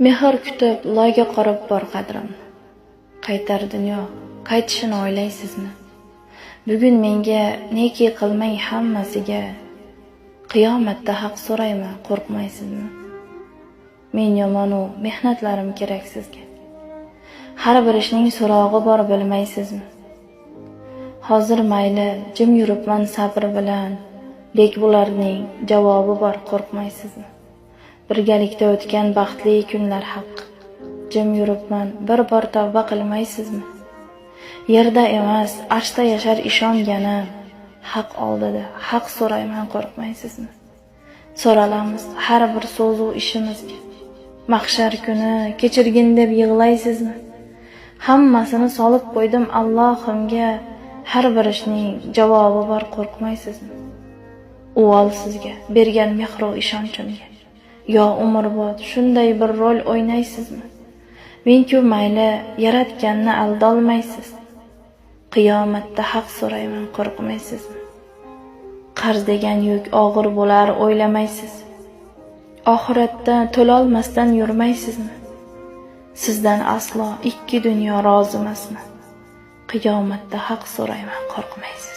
Mehr kutib loyga qorib bor qadrim. Qaytar dunyo, qaytishini o'ylaysizmi? Bugun menga neki qilmang hammasiga. Qiyomatda haq so'rayman, qo'rqmaysizmi? Men yomonu mehnatlarim kerak sizga. Har bir ishning so'rog'i bor bilmaysizmi? Hozir mayli jim yuribman sabr bilan, lek bularning javobi bor, qo'rqmaysizmi? Birgalikda o'tgan baxtli kunlar haq. Jim yuribman, bir bor tavba qilmaysizmi? Yerda emas, arshda yashar ishonganim, haq oldida haq so'rayman, qo'rqmaysizmi? So'ralamiz har bir so'z u ishimizga. Mahshar kuni kechirgin deb yig'laysizmi? Hammasini solib qo'ydim Allohimga, har bir ishning javobi bor, qo'rqmaysizmi? U ol sizga bergan mehr-u ishonchimga. Yo umrbod shunday bir rol o'ynaysizmi? Men-ku mayli yaratganni aldolmaysiz. Qiyomatda haq so'rayman, qo'rqmaysizmi? Qarz degan yuk og'ir bo'lar, o'ylamaysiz. Oxiratda to'lolmasdan yurmaysizmi? Sizdan aslo ikki dunyo rozi emasmi? Qiyomatda haq so'rayman, qo'rqmaysiz.